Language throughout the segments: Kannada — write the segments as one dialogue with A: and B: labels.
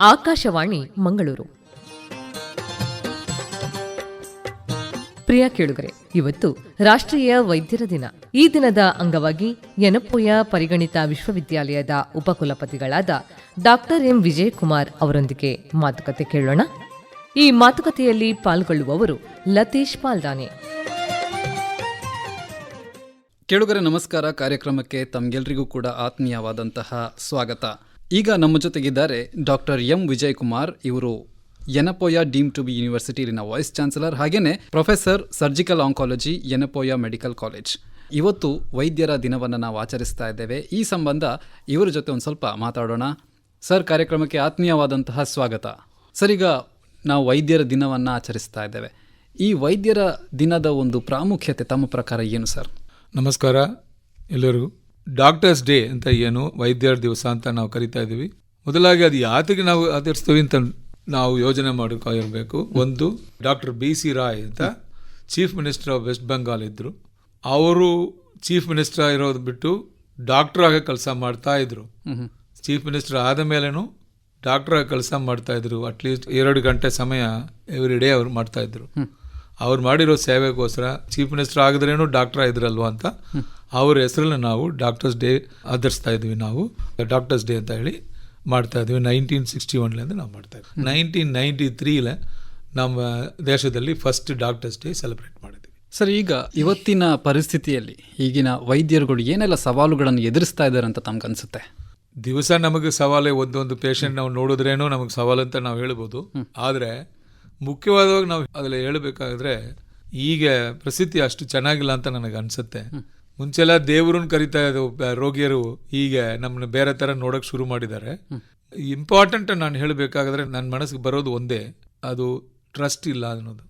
A: ಆಕಾಶವಾಣಿ ಮಂಗಳೂರು. ಪ್ರಿಯ ಕೇಳುಗರೆ, ಇವತ್ತು ರಾಷ್ಟ್ರೀಯ ವೈದ್ಯರ ದಿನ. ಈ ದಿನದ ಅಂಗವಾಗಿ ಯನಪೋಯ ಪರಿಗಣಿತ ವಿಶ್ವವಿದ್ಯಾಲಯದ ಉಪಕುಲಪತಿಗಳಾದ ಡಾಕ್ಟರ್ ಎಂ ವಿಜಯಕುಮಾರ್ ಅವರೊಂದಿಗೆ ಮಾತುಕತೆ ಕೇಳೋಣ. ಈ ಮಾತುಕತೆಯಲ್ಲಿ ಪಾಲ್ಗೊಳ್ಳುವವರು ಲತೀಶ್ ಪಾಲ್ದಾನೆ.
B: ಕೇಳುಗರೆ ನಮಸ್ಕಾರ. ಕಾರ್ಯಕ್ರಮಕ್ಕೆ ತಮಗೆಲ್ಲರಿಗೂ ಕೂಡ ಆತ್ಮೀಯವಾದಂತಹ ಸ್ವಾಗತ. ಈಗ ನಮ್ಮ ಜೊತೆಗಿದ್ದಾರೆ ಡಾಕ್ಟರ್ ಎಂ ವಿಜಯಕುಮಾರ್. ಇವರು Yenepoya deemed to be university ಇಲ್ಲಿನ ವೈಸ್ ಚಾನ್ಸಲರ್, ಹಾಗೇನೆ professor surgical oncology Yenepoya medical college. ಇವತ್ತು ವೈದ್ಯರ ದಿನವನ್ನು ನಾವು ಆಚರಿಸ್ತಾ ಇದ್ದೇವೆ. ಈ ಸಂಬಂಧ ಇವರ ಜೊತೆ ಒಂದು ಸ್ವಲ್ಪ ಮಾತಾಡೋಣ. ಸರ್, ಕಾರ್ಯಕ್ರಮಕ್ಕೆ ಆತ್ಮೀಯವಾದಂತಹ ಸ್ವಾಗತ. ಸರ್, ಈಗ ನಾವು ವೈದ್ಯರ ದಿನವನ್ನು ಆಚರಿಸ್ತಾ ಇದ್ದೇವೆ. ಈ ವೈದ್ಯರ ದಿನದ ಒಂದು ಪ್ರಾಮುಖ್ಯತೆ ತಮ್ಮ ಪ್ರಕಾರ ಏನು ಸರ್?
C: ನಮಸ್ಕಾರ ಎಲ್ಲರಿಗೂ. ಡಾಕ್ಟರ್ಸ್ ಡೇ ಅಂತ ಏನು ವೈದ್ಯರ ದಿವಸ ಅಂತ ನಾವು ಕರಿತಾ ಇದ್ದೀವಿ. ಮೊದಲಾಗಿ ಅದು ಯಾತಿಗೆ ನಾವು ಆಚರಿಸ್ತೀವಿ ಅಂತ ನಾವು ಯೋಜನೆ ಮಾಡಿರಬೇಕು. ಒಂದು, ಡಾಕ್ಟರ್ BC ರಾಯ್ ಅಂತ chief minister of West Bengal ಇದ್ದರು. ಅವರು ಚೀಫ್ ಮಿನಿಸ್ಟರ್ ಇರೋದು ಬಿಟ್ಟು ಡಾಕ್ಟರ್ ಆಗಿ ಕೆಲಸ ಮಾಡ್ತಾ ಇದ್ರು. ಚೀಫ್ ಮಿನಿಸ್ಟರ್ ಆದ ಮೇಲೇನು ಡಾಕ್ಟರ್ ಆಗಿ ಕೆಲಸ ಮಾಡ್ತಾ ಇದ್ರು. ಅಟ್ಲೀಸ್ಟ್ 2 ಗಂಟೆ ಸಮಯ ಎವ್ರಿ ಡೇ ಅವ್ರು ಮಾಡ್ತಾ ಇದ್ರು. ಅವ್ರು ಮಾಡಿರೋ ಸೇವೆಗೋಸ್ಕರ ಚೀಫ್ ಮಿನಿಸ್ಟರ್ ಆಗಿದ್ರೇನು ಡಾಕ್ಟರ್ ಇದ್ರಲ್ವಾ ಅಂತ ಅವ್ರ ಹೆಸರಲ್ಲಿ ನಾವು ಡಾಕ್ಟರ್ಸ್ ಡೇ ಆಚರಿಸ್ತಾ ಇದ್ವಿ. ನಾವು ಡಾಕ್ಟರ್ಸ್ ಡೇ ಅಂತ ಹೇಳಿ ಮಾಡ್ತಾ ಇದ್ವಿ. 1961 ನಾವು ಮಾಡ್ತಾ ಇದ್ವಿ. 1993 ನಮ್ಮ ದೇಶದಲ್ಲಿ ಫಸ್ಟ್ ಡಾಕ್ಟರ್ಸ್ ಡೇ ಸೆಲೆಬ್ರೇಟ್ ಮಾಡಿದ್ವಿ.
B: ಸರ್, ಈಗ ಇವತ್ತಿನ ಪರಿಸ್ಥಿತಿಯಲ್ಲಿ ಈಗಿನ ವೈದ್ಯರುಗಳು ಏನೆಲ್ಲ ಸವಾಲುಗಳನ್ನು ಎದುರಿಸ್ತಾ ಇದ್ದಾರೆ ಅಂತ ತಮ್ಗನ್ಸುತ್ತೆ?
C: ದಿವಸ ನಮಗೆ ಸವಾಲೇ. ಒಂದೊಂದು ಪೇಷಂಟ್ ನಾವು ನೋಡಿದ್ರೇನೋ ನಮಗೆ ಸವಾಲು ಅಂತ ನಾವು ಹೇಳ್ಬೋದು. ಆದರೆ ಮುಖ್ಯವಾದವಾಗ ನಾವು ಅದರಲ್ಲಿ ಹೇಳಬೇಕಾದ್ರೆ ಈಗ ಪರಿಸ್ಥಿತಿ ಅಷ್ಟು ಚೆನ್ನಾಗಿಲ್ಲ ಅಂತ ನನಗೆ ಅನಿಸುತ್ತೆ. ಮುಂಚೆಲ್ಲ ದೇವ್ರನ್ನ ಕರಿತಾ ಇದ್ದು ರೋಗಿಯರು ಈಗ ನಮ್ಮನ್ನ ಬೇರೆ ಥರ ನೋಡೋಕೆ ಶುರು ಮಾಡಿದ್ದಾರೆ. ಇಂಪಾರ್ಟೆಂಟ್ ನಾನು ಹೇಳಬೇಕಾದ್ರೆ ನನ್ನ ಮನಸ್ಸಿಗೆ ಬರೋದು ಒಂದೇ, ಅದು ಟ್ರಸ್ಟ್ ಇಲ್ಲ ಅನ್ನೋದು.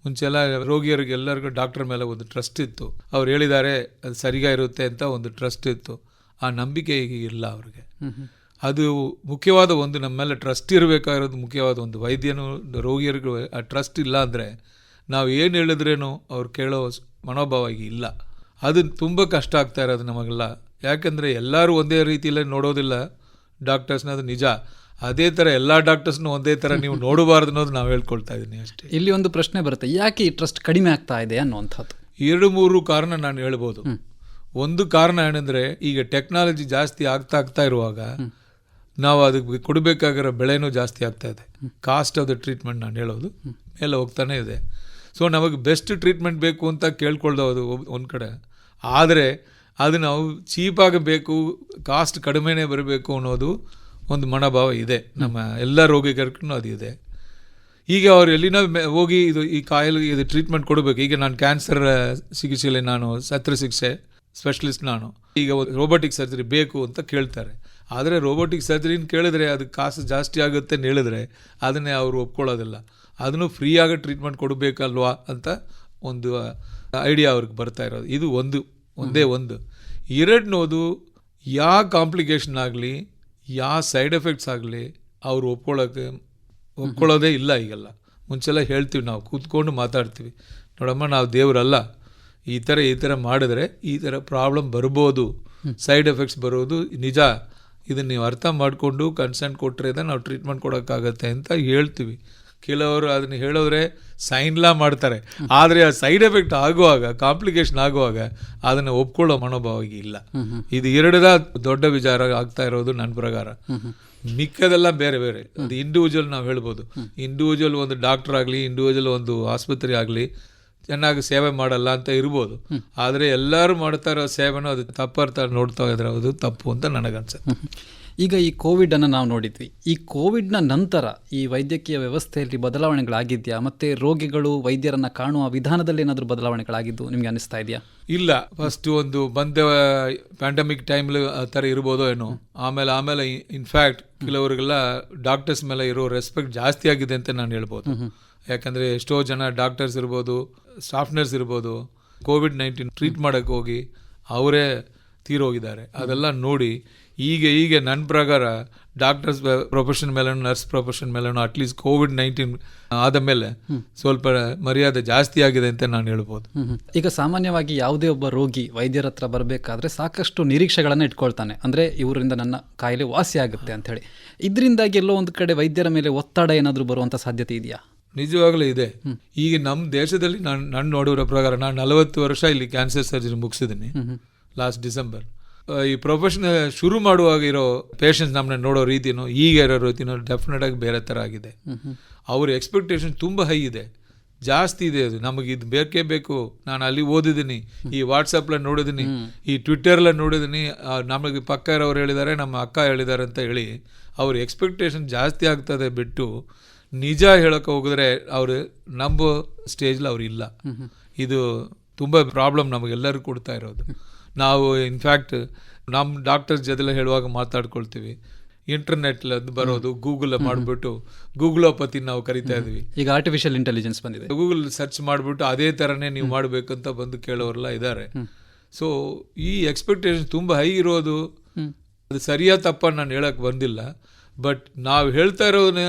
C: ಮುಂಚೆಲ್ಲ ರೋಗಿಯರಿಗೆ ಎಲ್ಲರಿಗೂ ಡಾಕ್ಟರ್ ಮೇಲೆ ಒಂದು ಟ್ರಸ್ಟ್ ಇತ್ತು. ಅವ್ರು ಹೇಳಿದ್ದಾರೆ ಅದು ಸರಿಯಾಗಿ ಇರುತ್ತೆ ಅಂತ ಒಂದು ಟ್ರಸ್ಟ್ ಇತ್ತು. ಆ ನಂಬಿಕೆ ಈಗ ಇಲ್ಲ ಅವ್ರಿಗೆ. ಅದು ಮುಖ್ಯವಾದ ಒಂದು, ನಮ್ಮ ಮೇಲೆ ಟ್ರಸ್ಟ್ ಇರಬೇಕಾಗಿರೋದು ಮುಖ್ಯವಾದ ಒಂದು. ವೈದ್ಯನು ರೋಗಿಯರಿಗೂ ಆ ಟ್ರಸ್ಟ್ ಇಲ್ಲ ಅಂದರೆ ನಾವು ಏನು ಹೇಳಿದ್ರೇನು ಅವ್ರು ಕೇಳೋ ಮನೋಭಾವ ಈಗ ಇಲ್ಲ. ಅದು ತುಂಬ ಕಷ್ಟ ಆಗ್ತಾ ಇರೋದು ನಮಗೆಲ್ಲ. ಯಾಕೆಂದರೆ ಎಲ್ಲರೂ ಒಂದೇ ರೀತಿಯಲ್ಲೇ ನೋಡೋದಿಲ್ಲ ಡಾಕ್ಟರ್ಸ್ನ, ಅದು ನಿಜ. ಅದೇ ಥರ ಎಲ್ಲ ಡಾಕ್ಟರ್ಸ್ನು ಒಂದೇ ಥರ ನೀವು ನೋಡಬಾರ್ದು ಅನ್ನೋದು ನಾವು ಹೇಳ್ಕೊಳ್ತಾ ಇದ್ದೀನಿ ಅಷ್ಟೇ.
B: ಇಲ್ಲಿ ಒಂದು ಪ್ರಶ್ನೆ ಬರುತ್ತೆ, ಯಾಕೆ ಈ ಟ್ರಸ್ಟ್ ಕಡಿಮೆ ಆಗ್ತಾ ಇದೆ ಅನ್ನುವಂಥದ್ದು.
C: 2-3 ಕಾರಣ ನಾನು ಹೇಳ್ಬೋದು. ಒಂದು ಕಾರಣ ಏನಂದರೆ, ಈಗ ಟೆಕ್ನಾಲಜಿ ಜಾಸ್ತಿ ಆಗ್ತಾ ಇರುವಾಗ ನಾವು ಅದಕ್ಕೆ ಕೊಡಬೇಕಾಗಿರೋ ಬೆಳೆನೂ ಜಾಸ್ತಿ ಆಗ್ತಾ ಇದೆ. ಕಾಸ್ಟ್ ಆಫ್ ದ ಟ್ರೀಟ್ಮೆಂಟ್ ನಾನು ಹೇಳೋದು ಮೇಲೆ ಹೋಗ್ತಾನೆ ಇದೆ. ಸೊ ನಮಗೆ ಬೆಸ್ಟ್ ಟ್ರೀಟ್ಮೆಂಟ್ ಬೇಕು ಅಂತ ಕೇಳ್ಕೊಳ್ದೋದು ಒಂದು ಕಡೆ. ಆದರೆ ಅದು ನಾವು ಚೀಪಾಗಿ ಬೇಕು, ಕಾಸ್ಟ್ ಕಡಿಮೆನೇ ಬರಬೇಕು ಅನ್ನೋದು ಒಂದು ಮನೋಭಾವ ಇದೆ ನಮ್ಮ ಎಲ್ಲ ರೋಗಿಗಳಿಗೂ. ಅದು ಇದೆ. ಈಗ ಅವ್ರು ಎಲ್ಲಿನ ಹೋಗಿ ಈ ಕಾಯಿಲೆ ಇದು ಟ್ರೀಟ್ಮೆಂಟ್ ಕೊಡಬೇಕು. ಈಗ ನಾನು ಕ್ಯಾನ್ಸರ್ ಚಿಕಿತ್ಸೆಯಲ್ಲಿ ನಾನು ಶಸ್ತ್ರಚಿಕಿತ್ಸೆ ಸ್ಪೆಷಲಿಸ್ಟ್. ನಾನು ಈಗ ರೋಬೋಟಿಕ್ ಸರ್ಜರಿ ಬೇಕು ಅಂತ ಕೇಳ್ತಾರೆ. ಆದರೆ ರೋಬೋಟಿಕ್ ಸರ್ಜರಿನ ಕೇಳಿದ್ರೆ ಅದಕ್ಕೆ ಕಾಸು ಜಾಸ್ತಿ ಆಗುತ್ತೆ ಅಂತ ಹೇಳಿದ್ರೆ ಅದನ್ನೇ ಅವರು ಒಪ್ಕೊಳ್ಳೋದಿಲ್ಲ. ಅದನ್ನು ಫ್ರೀಯಾಗಿ ಟ್ರೀಟ್ಮೆಂಟ್ ಕೊಡಬೇಕಲ್ವಾ ಅಂತ ಒಂದು ಐಡಿಯಾ ಅವ್ರಿಗೆ ಬರ್ತಾ ಇರೋದು. ಇದು ಒಂದೇ ಒಂದು. ಎರಡನೇದು, ಯಾವ ಕಾಂಪ್ಲಿಕೇಶನ್ ಆಗಲಿ, ಯಾವ ಸೈಡ್ ಎಫೆಕ್ಟ್ಸ್ ಆಗಲಿ ಅವ್ರು ಒಪ್ಕೊಳ್ಳೋದೇ ಇಲ್ಲ ಈಗೆಲ್ಲ. ಮುಂಚೆಲ್ಲ ಹೇಳ್ತೀವಿ, ನಾವು ಕೂತ್ಕೊಂಡು ಮಾತಾಡ್ತೀವಿ, ನೋಡಮ್ಮ ನಾವು ದೇವರಲ್ಲ, ಈ ಥರ ಮಾಡಿದ್ರೆ ಈ ಥರ ಪ್ರಾಬ್ಲಮ್ ಬರ್ಬೋದು, ಸೈಡ್ ಎಫೆಕ್ಟ್ಸ್ ಬರೋದು ನಿಜ, ಇದನ್ನು ನೀವು ಅರ್ಥ ಮಾಡಿಕೊಂಡು ಕನ್ಸೆಂಟ್ ಕೊಟ್ಟರೆ ನಾವು ಟ್ರೀಟ್ಮೆಂಟ್ ಕೊಡೋಕ್ಕಾಗತ್ತೆ ಅಂತ ಹೇಳ್ತೀವಿ. ಕೆಲವರು ಅದನ್ನು ಹೇಳಿದ್ರೆ ಸೈನ್ಲಾ ಮಾಡ್ತಾರೆ. ಆದರೆ ಆ ಸೈಡ್ ಎಫೆಕ್ಟ್ ಆಗುವಾಗ, ಕಾಂಪ್ಲಿಕೇಶನ್ ಆಗುವಾಗ ಅದನ್ನು ಒಪ್ಕೊಳ್ಳೋ ಮನೋಭಾವ ಇಲ್ಲ. ಇದು ಎರಡದ ದೊಡ್ಡ ವಿಚಾರ ಆಗ್ತಾ ಇರೋದು ನನ್ನ ಪ್ರಕಾರ. ಮಿಕ್ಕದೆಲ್ಲ ಬೇರೆ ಬೇರೆ. ಅದು ಇಂಡಿವಿಜುವಲ್ ನಾವು ಹೇಳ್ಬೋದು. ಇಂಡಿವಿಜುವಲ್ ಒಂದು ಡಾಕ್ಟರ್ ಆಗಲಿ, ಇಂಡಿವಿಜುವಲ್ ಒಂದು ಆಸ್ಪತ್ರೆ ಆಗಲಿ ಚೆನ್ನಾಗಿ ಸೇವೆ ಮಾಡಲ್ಲ ಅಂತ ಇರ್ಬೋದು. ಆದರೆ ಎಲ್ಲರೂ ಮಾಡ್ತಾ ಇರೋ ಸೇವೆನೂ ಅದು ತಪ್ಪರ್ಥ ನೋಡ್ತಾ ಇದ್ರೆ ಅದು ತಪ್ಪು ಅಂತ ನನಗನ್ಸುತ್ತೆ.
B: ಈಗ ಈ ಕೋವಿಡನ್ನು ನಾವು ನೋಡಿದ್ವಿ. ಈ ಕೋವಿಡ್ನ ನಂತರ ಈ ವೈದ್ಯಕೀಯ ವ್ಯವಸ್ಥೆಯಲ್ಲಿ ಬದಲಾವಣೆಗಳಾಗಿದೆಯಾ? ಮತ್ತು ರೋಗಿಗಳು ವೈದ್ಯರನ್ನು ಕಾಣುವ ವಿಧಾನದಲ್ಲಿ ಏನಾದರೂ ಬದಲಾವಣೆಗಳಾಗಿದ್ದು ನಿಮಗೆ ಅನಿಸ್ತಾ ಇದೆಯಾ?
C: ಇಲ್ಲ. ಫಸ್ಟ್ ಒಂದು ಪ್ಯಾಂಡಮಿಕ್ ಟೈಮ್ಲಿ ಆ ಥರ ಇರ್ಬೋದೋ ಏನೋ. ಆಮೇಲೆ ಇನ್ಫ್ಯಾಕ್ಟ್ ಕೆಲವರಿಗೆಲ್ಲ ಡಾಕ್ಟರ್ಸ್ ಮೇಲೆ ಇರೋ ರೆಸ್ಪೆಕ್ಟ್ ಜಾಸ್ತಿ ಆಗಿದೆ ಅಂತ ನಾನು ಹೇಳ್ಬೋದು. ಯಾಕಂದರೆ ಎಷ್ಟೋ ಜನ ಡಾಕ್ಟರ್ಸ್ ಇರ್ಬೋದು, ಸ್ಟಾಫ್ ನರ್ಸ್ ಇರ್ಬೋದು, COVID-19 ಟ್ರೀಟ್ ಮಾಡೋಕ್ಕೆ ಹೋಗಿ ಅವರೇ ತೀರೋಗಿದ್ದಾರೆ. ಅದೆಲ್ಲ ನೋಡಿ ಈಗ ನನ್ನ ಪ್ರಕಾರ ಡಾಕ್ಟರ್ಸ್ ಪ್ರೊಫೆಷನ್ ಮೇಲೂ ನರ್ಸ್ ಪ್ರೊಫೆಷನ್ ಮೇಲೂ ಅಟ್ಲೀಸ್ಟ್ COVID-19 ಆದ ಮೇಲೆ ಸ್ವಲ್ಪ ಮರ್ಯಾದೆ ಜಾಸ್ತಿ ಆಗಿದೆ ಅಂತ ನಾನು ಹೇಳ್ಬೋದು.
B: ಈಗ ಸಾಮಾನ್ಯವಾಗಿ ಯಾವುದೇ ಒಬ್ಬ ರೋಗಿ ವೈದ್ಯರ ಹತ್ರ ಬರಬೇಕಾದ್ರೆ ಸಾಕಷ್ಟು ನಿರೀಕ್ಷೆಗಳನ್ನು ಇಟ್ಕೊಳ್ತಾನೆ, ಅಂದರೆ ಇವರಿಂದ ನನ್ನ ಕಾಯಿಲೆ ವಾಸಿ ಆಗುತ್ತೆ ಅಂತ ಹೇಳಿ. ಇದರಿಂದಾಗಿ ಎಲ್ಲೋ ಒಂದು ಕಡೆ ವೈದ್ಯರ ಮೇಲೆ ಒತ್ತಡ ಏನಾದರೂ ಬರುವಂಥ ಸಾಧ್ಯತೆ ಇದೆಯಾ?
C: ನಿಜವಾಗ್ಲೂ ಇದೆ. ಈಗ ನಮ್ಮ ದೇಶದಲ್ಲಿ ನಾನು ನೋಡಿರೋ ಪ್ರಕಾರ ನಾನು 40 ವರ್ಷ ಇಲ್ಲಿ ಕ್ಯಾನ್ಸರ್ ಸರ್ಜರಿ ಮುಗಿಸಿದ್ದೀನಿ ಲಾಸ್ಟ್ ಡಿಸೆಂಬರ್. ಈ ಪ್ರೊಫೆಷನ್ ಶುರು ಮಾಡುವಾಗ ಇರೋ ಪೇಷಂಟ್ಸ್ ನಮ್ಮನ್ನ ನೋಡೋ ರೀತಿನೋ ಈಗ ಇರೋ ರೀತಿನೋ ಡೆಫಿನೆಟ್ ಆಗಿ ಬೇರೆ ಥರ ಆಗಿದೆ. ಅವ್ರ ಎಕ್ಸ್ಪೆಕ್ಟೇಷನ್ ತುಂಬ ಹೈ ಇದೆ, ಜಾಸ್ತಿ ಇದೆ. ಅದು ನಮಗೆ ಇದು ಬೇಕೇ ಬೇಕು. ನಾನು ಅಲ್ಲಿ ಓದಿದ್ದೀನಿ, ಈ ವಾಟ್ಸಪ್ಲ ನೋಡಿದ್ದೀನಿ, ಈ ಟ್ವಿಟ್ಟರ್ಲ ನೋಡಿದ್ದೀನಿ, ನಮಗೆ ಪಕ್ಕ ಇರೋರು ಹೇಳಿದ್ದಾರೆ, ನಮ್ಮ ಅಕ್ಕ ಹೇಳಿದ್ದಾರೆ ಅಂತ ಹೇಳಿ ಅವ್ರ ಎಕ್ಸ್ಪೆಕ್ಟೇಷನ್ ಜಾಸ್ತಿ ಆಗ್ತದೆ ಬಿಟ್ಟು ನಿಜ ಹೇಳೋಕೆ ಹೋಗಿದ್ರೆ ಅವರು ನಂಬೋ ಸ್ಟೇಜ್ಲಿ ಅವ್ರು ಇಲ್ಲ. ಇದು ತುಂಬ ಪ್ರಾಬ್ಲಮ್ ನಮಗೆಲ್ಲರೂ ಕೊಡ್ತಾ ಇರೋದು. ನಾವು ಇನ್ಫ್ಯಾಕ್ಟ್ ನಮ್ಮ ಡಾಕ್ಟರ್ಸ್ ಜೊತೆಲ್ಲ ಹೇಳುವಾಗ ಮಾತಾಡ್ಕೊಳ್ತೀವಿ, ಇಂಟರ್ನೆಟ್ ಬರೋದು ಗೂಗಲ್ ಮಾಡಿಬಿಟ್ಟು ಗೂಗಲೋಪತಿ ನಾವು ಕರಿತಾ ಇದ್ವಿ.
B: ಈಗ ಆರ್ಟಿಫಿಷಿಯಲ್ ಇಂಟೆಲಿಜೆನ್ಸ್ ಬಂದಿದೆ,
C: ಗೂಗಲ್ ಸರ್ಚ್ ಮಾಡಿಬಿಟ್ಟು ಅದೇ ಥರನೇ ನೀವು ಮಾಡಬೇಕಂತ ಬಂದು ಕೇಳೋರೆಲ್ಲ ಇದ್ದಾರೆ. ಸೊ ಈ ಎಕ್ಸ್ಪೆಕ್ಟೇಷನ್ ತುಂಬ ಹೈ ಇರೋದು ಅದು ಸರಿಯಾ ತಪ್ಪ ನಾನು ಹೇಳಕ್ಕೆ ಬಂದಿಲ್ಲ. ಬಟ್ ನಾವು ಹೇಳ್ತಾ ಇರೋದನ್ನ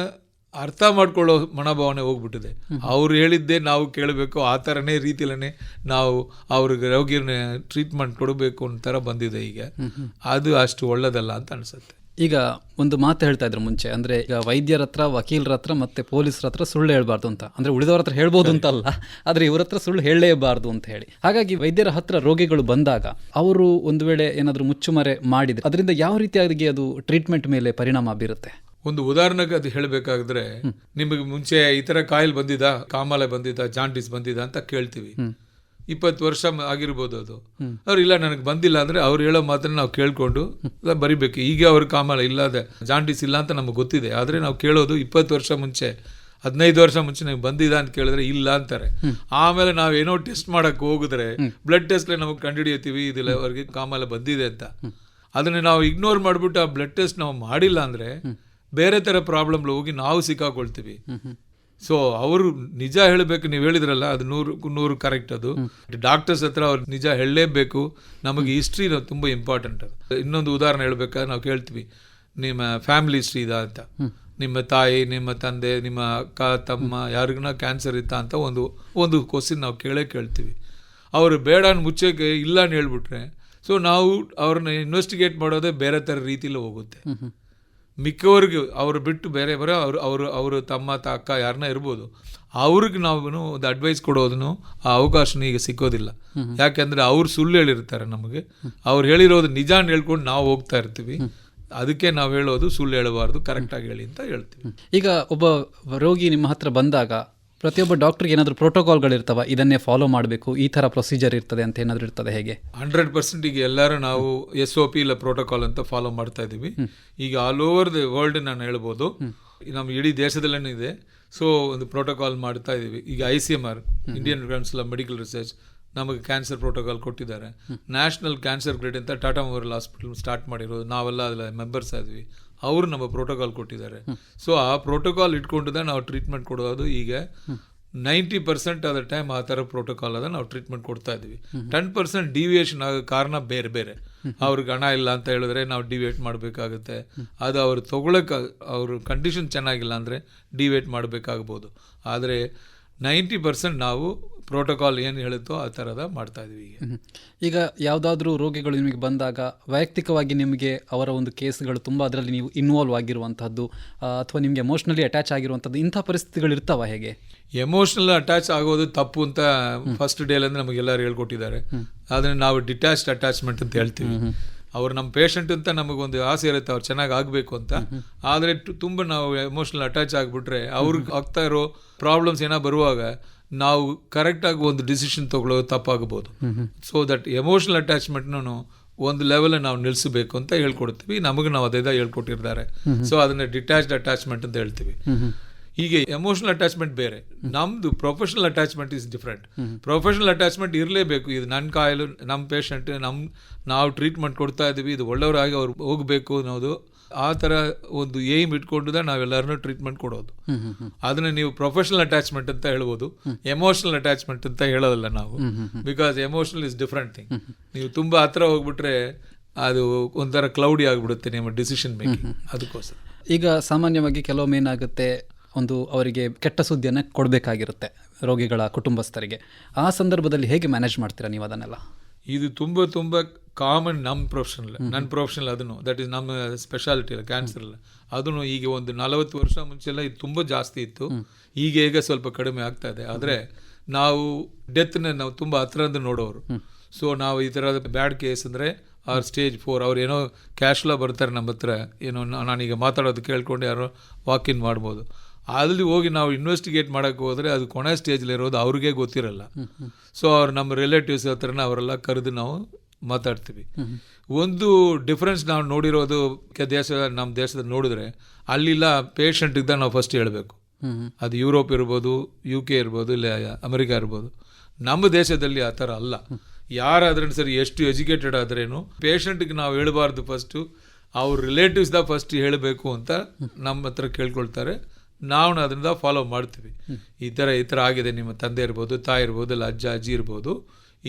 C: ಅರ್ಥ ಮಾಡ್ಕೊಳ್ಳೋ ಮನೋಭಾವನೆ ಹೋಗ್ಬಿಟ್ಟಿದೆ. ಅವ್ರು ಹೇಳಿದ್ದೇ ನಾವು ಕೇಳಬೇಕು, ಆ ಥರನೇ ರೀತಿಲೇ ನಾವು ಅವ್ರಿಗೆ ರೋಗಿನ ಟ್ರೀಟ್ಮೆಂಟ್ ಕೊಡಬೇಕು ಒಂಥರ ಬಂದಿದೆ ಈಗ. ಅದು ಅಷ್ಟು ಒಳ್ಳೆದಲ್ಲ ಅಂತ ಅನಿಸುತ್ತೆ.
B: ಈಗ ಒಂದು ಮಾತು ಹೇಳ್ತಾ ಇದ್ರು ಮುಂಚೆ, ಅಂದರೆ ಈಗ ವೈದ್ಯರ ಹತ್ರ, ವಕೀಲರ ಹತ್ರ ಮತ್ತು ಪೊಲೀಸರ ಹತ್ರ ಸುಳ್ಳು ಹೇಳಬಾರ್ದು ಅಂತ. ಅಂದರೆ ಉಳಿದವ್ರ ಹತ್ರ ಹೇಳ್ಬೋದು ಅಂತ ಅಲ್ಲ, ಆದರೆ ಇವ್ರ ಹತ್ರ ಸುಳ್ಳು ಹೇಳಲೇಬಾರ್ದು ಅಂತ ಹೇಳಿ. ಹಾಗಾಗಿ ವೈದ್ಯರ ಹತ್ರ ರೋಗಿಗಳು ಬಂದಾಗ ಅವರು ಒಂದು ವೇಳೆ ಏನಾದರೂ ಮುಚ್ಚುಮರೆ ಮಾಡಿದರೆ ಅದರಿಂದ ಯಾವ ರೀತಿಯಾಗಿ ಅದು ಟ್ರೀಟ್ಮೆಂಟ್ ಮೇಲೆ ಪರಿಣಾಮ ಬೀರುತ್ತೆ?
C: ಒಂದು ಉದಾಹರಣೆಗೆ ಅದು ಹೇಳಬೇಕಾದ್ರೆ, ನಿಮಗೆ ಮುಂಚೆ ಈ ಥರ ಕಾಯಿಲೆ ಬಂದಿದ್ದ, ಕಾಮಾಲೆ ಬಂದಿದ್ದ, ಜಾಂಡೀಸ್ ಬಂದಿದ್ದ ಅಂತ ಕೇಳ್ತೀವಿ. 20 ವರ್ಷ ಆಗಿರ್ಬೋದು ಅದು. ಅವ್ರು ಇಲ್ಲ ನನಗೆ ಬಂದಿಲ್ಲ ಅಂದರೆ ಅವ್ರು ಹೇಳೋ ಮಾತನ್ನು ನಾವು ಕೇಳ್ಕೊಂಡು ಬರಿಬೇಕು. ಈಗ ಅವ್ರ ಕಾಮಾಲೆ ಇಲ್ಲದೆ ಜಾಂಡೀಸ್ ಇಲ್ಲ ಅಂತ ನಮಗೆ ಗೊತ್ತಿದೆ, ಆದರೆ ನಾವು ಕೇಳೋದು 20 ವರ್ಷ ಮುಂಚೆ, 15 ವರ್ಷ ಮುಂಚೆ ನನಗೆ ಬಂದಿದ್ದ ಅಂತ ಕೇಳಿದ್ರೆ ಇಲ್ಲ ಅಂತಾರೆ. ಆಮೇಲೆ ನಾವೇನೋ ಟೆಸ್ಟ್ ಮಾಡೋಕ್ಕೆ ಹೋಗಿದ್ರೆ ಬ್ಲಡ್ ಟೆಸ್ಟ್ಲೆ ನಮಗೆ ಕಂಡುಹಿಡಿಯುತ್ತೀವಿ ಇದಿಲ್ಲ ಅವ್ರಿಗೆ ಕಾಮಾಲೆ ಬಂದಿದೆ ಅಂತ. ಅದನ್ನು ನಾವು ಇಗ್ನೋರ್ ಮಾಡಿಬಿಟ್ಟು ಆ ಬ್ಲಡ್ ಟೆಸ್ಟ್ ನಾವು ಮಾಡಿಲ್ಲ ಅಂದರೆ ಬೇರೆ ಥರ ಪ್ರಾಬ್ಲಮ್ ಹೋಗಿ ನಾವು ಸಿಕ್ಕಾಕೊಳ್ತೀವಿ. ಸೊ ಅವರು ನಿಜ ಹೇಳಬೇಕು. ನೀವು ಹೇಳಿದ್ರಲ್ಲ, ಅದು 100% ಕರೆಕ್ಟ್. ಅದು ಡಾಕ್ಟರ್ಸ್ ಹತ್ರ ಅವ್ರು ನಿಜ ಹೇಳಲೇಬೇಕು. ನಮಗೆ ಹಿಸ್ಟ್ರಿ ತುಂಬ ಇಂಪಾರ್ಟೆಂಟ್. ಅದು ಇನ್ನೊಂದು ಉದಾಹರಣೆ ಹೇಳ್ಬೇಕಾದ್ರೆ ನಾವು ಕೇಳ್ತೀವಿ, ನಿಮ್ಮ ಫ್ಯಾಮಿಲಿ ಹಿಸ್ಟ್ರಿ ಇದಾ ಅಂತ. ನಿಮ್ಮ ತಾಯಿ, ನಿಮ್ಮ ತಂದೆ, ನಿಮ್ಮ ಅಕ್ಕ, ತಮ್ಮ ಯಾರಿಗನ ಕ್ಯಾನ್ಸರ್ ಇತ್ತಾ ಅಂತ ಒಂದು ಕ್ವಶನ್ ನಾವು ಕೇಳ್ತೀವಿ. ಅವರು ಬೇಡ ಮುಚ್ಚಕ್ಕೆ ಇಲ್ಲ ಅಂತ ಹೇಳ್ಬಿಟ್ರೆ, ಸೊ ನಾವು ಅವ್ರನ್ನ ಇನ್ವೆಸ್ಟಿಗೇಟ್ ಮಾಡೋದೇ ಬೇರೆ ಥರ ರೀತಿಲಿ ಹೋಗುತ್ತೆ. ಮಿಕ್ಕವ್ರಿಗೆ ಅವ್ರು ಬಿಟ್ಟು ಬೇರೆ ಅವರು ತಮ್ಮ ಅಕ್ಕ ಯಾರನ್ನ ಇರ್ಬೋದು, ಅವ್ರಿಗೆ ನಾವು ಒಂದು ಅಡ್ವೈಸ್ ಕೊಡೋದನ್ನು ಆ ಅವಕಾಶನೂ ಈಗ ಸಿಕ್ಕೋದಿಲ್ಲ. ಯಾಕೆಂದರೆ ಅವ್ರು ಸುಳ್ಳು ಹೇಳಿರ್ತಾರೆ ನಮಗೆ. ಅವ್ರು ಹೇಳಿರೋದು ನಿಜಾನ್ ಹೇಳ್ಕೊಂಡು ನಾವು ಹೋಗ್ತಾ ಇರ್ತೀವಿ. ಅದಕ್ಕೆ ನಾವು ಹೇಳೋದು ಸುಳ್ಳು ಹೇಳಬಾರ್ದು, ಕರೆಕ್ಟಾಗಿ ಹೇಳಿ ಅಂತ ಹೇಳ್ತೀವಿ.
B: ಈಗ ಒಬ್ಬ ರೋಗಿ ನಿಮ್ಮ ಹತ್ರ ಬಂದಾಗ ಪ್ರತಿಯೊಬ್ಬ ಡಾಕ್ಟ್ರಿಗೆ ಏನಾದರೂ ಪ್ರೋಟೋಕಾಲ್ಗಳಿರ್ತವ, ಇದನ್ನೇ ಫಾಲೋ ಮಾಡಬೇಕು, ಈ ಥರ ಪ್ರೊಸೀಜರ್ ಇರ್ತದೆ ಅಂತ ಏನಾದರೂ ಇರ್ತದೆ? ಹೇಗೆ?
C: 100% ಈಗ ಎಲ್ಲರೂ ನಾವು SOP ಇಲ್ಲ ಪ್ರೋಟೋಕಾಲ್ ಅಂತ ಫಾಲೋ ಮಾಡ್ತಾ ಇದ್ದೀವಿ. ಈಗ ಆಲ್ ಓವರ್ ದಿ ವರ್ಲ್ಡ್ ನಾನು ಹೇಳ್ಬೋದು, ನಮ್ಮ ಇಡೀ ದೇಶದಲ್ಲೇ ಇದೆ. ಸೊ ಒಂದು ಪ್ರೋಟೋಕಾಲ್ ಮಾಡ್ತಾ ಇದ್ದೀವಿ. ಈಗ ICMR, Indian council of medical research, ನಮಗೆ ಕ್ಯಾನ್ಸರ್ ಪ್ರೋಟೋಕಾಲ್ ಕೊಟ್ಟಿದ್ದಾರೆ. ನ್ಯಾಷನಲ್ ಕ್ಯಾನ್ಸರ್ ಗ್ರೇಡ್ ಅಂತ ಟಾಟಾ ಮೆಮೋರಿಯಲ್ ಹಾಸ್ಪಿಟಲ್ ಸ್ಟಾರ್ಟ್ ಮಾಡಿರೋದು, ನಾವೆಲ್ಲ ಅದರ ಮೆಂಬರ್ಸ್ ಆದ್ವಿ. ಅವರು ನಮ್ಮ ಪ್ರೋಟೋಕಾಲ್ ಕೊಟ್ಟಿದ್ದಾರೆ. ಸೊ ಆ ಪ್ರೋಟೋಕಾಲ್ ಇಟ್ಕೊಂಡು ನಾವು ಟ್ರೀಟ್ಮೆಂಟ್ ಕೊಡೋದು. ಈಗ 90% ಆದ ಟೈಮ್ ಆ ಥರ ಪ್ರೋಟೋಕಾಲ್ ಅದ ನಾವು ಟ್ರೀಟ್ಮೆಂಟ್ ಕೊಡ್ತಾ ಇದ್ವಿ. 10% ಡಿವಿಯೇಷನ್ ಆಗೋ ಕಾರಣ ಬೇರೆ ಬೇರೆ. ಅವ್ರಿಗೆ ಹಣ ಇಲ್ಲ ಅಂತ ಹೇಳಿದ್ರೆ ನಾವು ಡಿವಿಯೇಟ್ ಮಾಡಬೇಕಾಗುತ್ತೆ. ಅದು ಅವ್ರು ತೊಗೊಳಕ್ಕೆ ಅವ್ರ ಕಂಡೀಷನ್ ಚೆನ್ನಾಗಿಲ್ಲ ಅಂದರೆ ಡಿವಿಯೇಟ್ ಮಾಡಬೇಕಾಗ್ಬೋದು. ಆದರೆ 90% ನಾವು ಪ್ರೋಟೋಕಾಲ್ ಏನು ಹೇಳುತ್ತೋ ಆ ಥರದ ಮಾಡ್ತಾ ಇದ್ವಿ.
B: ಈಗ ಯಾವುದಾದ್ರೂ ರೋಗಿಗಳು ನಿಮಗೆ ಬಂದಾಗ ವೈಯಕ್ತಿಕವಾಗಿ ನಿಮಗೆ ಅವರ ಒಂದು ಕೇಸ್ಗಳು ತುಂಬ ಅದರಲ್ಲಿ ನೀವು ಇನ್ವಾಲ್ವ್ ಆಗಿರುವಂಥದ್ದು ಅಥವಾ ನಿಮಗೆ ಎಮೋಷ್ನಲಿ ಅಟ್ಯಾಚ್ ಆಗಿರುವಂಥದ್ದು, ಇಂಥ ಪರಿಸ್ಥಿತಿಗಳು ಇರ್ತಾವ? ಹೇಗೆ?
C: ಎಮೋಷ್ನಲ್ ಅಟ್ಯಾಚ್ ಆಗೋದು ತಪ್ಪು ಅಂತ ಫಸ್ಟ್ ಡೇಲಂದ್ರೆ ನಮಗೆಲ್ಲರೂ ಹೇಳ್ಕೊಟ್ಟಿದ್ದಾರೆ. ಆದರೆ ನಾವು ಡಿಟ್ಯಾಚ್ಡ್ ಅಟ್ಯಾಚ್ಮೆಂಟ್ ಅಂತ ಹೇಳ್ತೀವಿ. ಅವ್ರು ನಮ್ಮ ಪೇಷಂಟ್ ಅಂತ ನಮಗೊಂದು ಆಸೆ ಇರುತ್ತೆ ಅವ್ರು ಚೆನ್ನಾಗಿ ಆಗಬೇಕು ಅಂತ. ಆದರೆ ತುಂಬ ನಾವು ಎಮೋಷ್ನಲ್ ಅಟ್ಯಾಚ್ ಆಗಿಬಿಟ್ರೆ ಅವ್ರಿಗೆ ಆಗ್ತಾ ಇರೋ ಪ್ರಾಬ್ಲಮ್ಸ್ ಏನೋ ಬರುವಾಗ ನಾವು ಕರೆಕ್ಟಾಗಿ ಒಂದು ಡಿಸಿಷನ್ ತೊಗೊಳ್ಳೋದು ತಪ್ಪಾಗಬಹುದು. ಸೊ ದಟ್ ಎಮೋಷ್ನಲ್ ಅಟ್ಯಾಚ್ಮೆಂಟ್ನೂ ಒಂದು ಲೆವೆಲ್ ನಾವು ನಿಲ್ಲಿಸಬೇಕು ಅಂತ ಹೇಳ್ಕೊಡ್ತೀವಿ. ನಮಗೆ ನಾವು ಅದೇ ಹೇಳ್ಕೊಟ್ಟಿರ್ತಾರೆ. ಸೊ ಅದನ್ನ ಡಿಟ್ಯಾಚ್ಡ್ ಅಟ್ಯಾಚ್ಮೆಂಟ್ ಅಂತ ಹೇಳ್ತೀವಿ. ಹೀಗೆ ಎಮೋಷನಲ್ ಅಟ್ಯಾಚ್ಮೆಂಟ್ ಬೇರೆ, ನಮ್ಮದು professional attachment is different. Professional attachment ಇರಲೇಬೇಕು. ಇದು ನನ್ನ ಕಾಯಿಲೆ, ನಮ್ಮ ಪೇಷಂಟ್, ನಾವು ಟ್ರೀಟ್ಮೆಂಟ್ ಕೊಡ್ತಾ ಇದ್ದೀವಿ, ಇದು ಒಳ್ಳೆಯವರಾಗಿ ಅವ್ರು ಹೋಗಬೇಕು ಅನ್ನೋದು, ಆ ಥರ ಒಂದು ಏಮ್ ಇಟ್ಕೊಂಡು ನಾವೆಲ್ಲರನ್ನೂ ಟ್ರೀಟ್ಮೆಂಟ್ ಕೊಡೋದು. ಅದನ್ನ ನೀವು ಪ್ರೊಫೆಷನಲ್ ಅಟ್ಯಾಚ್ಮೆಂಟ್ ಅಂತ ಹೇಳ್ಬೋದು, ಎಮೋಷನಲ್ ಅಟ್ಯಾಚ್ಮೆಂಟ್ ಅಂತ ಹೇಳೋದಲ್ಲ ನಾವು. Because emotional is different thing. ನೀವು ತುಂಬ ಹತ್ರ ಹೋಗ್ಬಿಟ್ರೆ ಅದು ಒಂಥರ ಕ್ಲೌಡಿ ಆಗಿಬಿಡುತ್ತೆ ನಿಮ್ಮ ಡಿಸಿಷನ್ ಮೇಕಿಂಗ್. ಅದಕ್ಕೋಸ್ಕರ
B: ಈಗ ಸಾಮಾನ್ಯವಾಗಿ ಕೆಲವೊಮ್ಮೆ ಏನಾಗುತ್ತೆ, ಒಂದು ಅವರಿಗೆ ಕೆಟ್ಟ ಸುದ್ದಿಯನ್ನು ಕೊಡಬೇಕಾಗಿರುತ್ತೆ ರೋಗಿಗಳ ಕುಟುಂಬಸ್ಥರಿಗೆ. ಆ ಸಂದರ್ಭದಲ್ಲಿ ಹೇಗೆ ಮ್ಯಾನೇಜ್ ಮಾಡ್ತೀರಾ ನೀವು ಅದನ್ನೆಲ್ಲ?
C: ಇದು ತುಂಬ ಕಾಮನ್ ನಮ್ಮ ಪ್ರೊಫೆಷನಲ್, ನನ್ನ ಪ್ರೊಫೆಷನಲ್ ಅದನ್ನು, ದಟ್ ಈಸ್ ನಮ್ಮ ಸ್ಪೆಷಾಲಿಟಿ ಅಲ್ಲ, ಕ್ಯಾನ್ಸರ್ ಅಲ್ಲ ಅದನ್ನು. ಈಗ ಒಂದು 40 ವರ್ಷ ಮುಂಚೆಲ್ಲ ಇದು ತುಂಬ ಜಾಸ್ತಿ ಇತ್ತು, ಈಗ ಸ್ವಲ್ಪ ಕಡಿಮೆ ಆಗ್ತಾ ಇದೆ. ಆದರೆ ನಾವು ಡೆತ್ನ ನಾವು ತುಂಬ ಹತ್ರದಿಂದ ನೋಡೋರು. ಸೊ ನಾವು ಈ ಥರದ ಬ್ಯಾಡ್ ಕೇಸ್ ಅಂದರೆ ಅವ್ರ ಸ್ಟೇಜ್ 4 ಅವ್ರು ಏನೋ ಕ್ಯಾಶ್ಲ ಬರ್ತಾರೆ ನಮ್ಮ ಹತ್ರ, ಏನೋ ನಾನೀಗ ಮಾತಾಡೋದು ಕೇಳ್ಕೊಂಡು ಯಾರೋ ವಾಕಿನ್ ಮಾಡ್ಬೋದು. ಅಲ್ಲಿ ಹೋಗಿ ನಾವು ಇನ್ವೆಸ್ಟಿಗೇಟ್ ಮಾಡೋಕ್ಕೆ ಹೋದರೆ ಅದು ಕೊನೆ ಸ್ಟೇಜಲ್ಲಿರೋದು ಅವ್ರಿಗೆ ಗೊತ್ತಿರಲ್ಲ. ಸೊ ಅವ್ರು ನಮ್ಮ ರಿಲೇಟಿವ್ಸ್ ಹತ್ರನ ಅವರೆಲ್ಲ ಕರೆದು ನಾವು ಮಾತಾಡ್ತೀವಿ. ಒಂದು ಡಿಫ್ರೆನ್ಸ್ ನಾವು ನೋಡಿರೋದು ನಮ್ಮ ದೇಶದಲ್ಲಿ ನೋಡಿದ್ರೆ, ಅಲ್ಲಿಲ್ಲ ಪೇಷಂಟಿದ್ದ ನಾವು ಫಸ್ಟ್ ಹೇಳಬೇಕು. ಅದು ಯುರೋಪ್ ಇರ್ಬೋದು, UK ಇರ್ಬೋದು, ಇಲ್ಲ ಅಮೆರಿಕ ಇರ್ಬೋದು. ನಮ್ಮ ದೇಶದಲ್ಲಿ ಆ ಥರ ಅಲ್ಲ. ಯಾರಾದ್ರೂ ಸರಿ, ಎಷ್ಟು ಎಜುಕೇಟೆಡ್ ಆದ್ರೇನು ಪೇಷಂಟ್ಗೆ ನಾವು ಹೇಳಬಾರ್ದು, ಫಸ್ಟು ಅವ್ರ ರಿಲೇಟಿವ್ಸ್ದ ಫಸ್ಟ್ ಹೇಳಬೇಕು ಅಂತ ನಮ್ಮ ಹತ್ರ ಕೇಳ್ಕೊಳ್ತಾರೆ. ನಾವು ಅದರಿಂದ ಫಾಲೋ ಮಾಡ್ತೀವಿ. ಈ ಥರ ಆಗಿದೆ, ನಿಮ್ಮ ತಂದೆ ಇರ್ಬೋದು, ತಾಯಿ ಇರ್ಬೋದು, ಇಲ್ಲ ಅಜ್ಜ ಅಜ್ಜಿ ಇರ್ಬೋದು,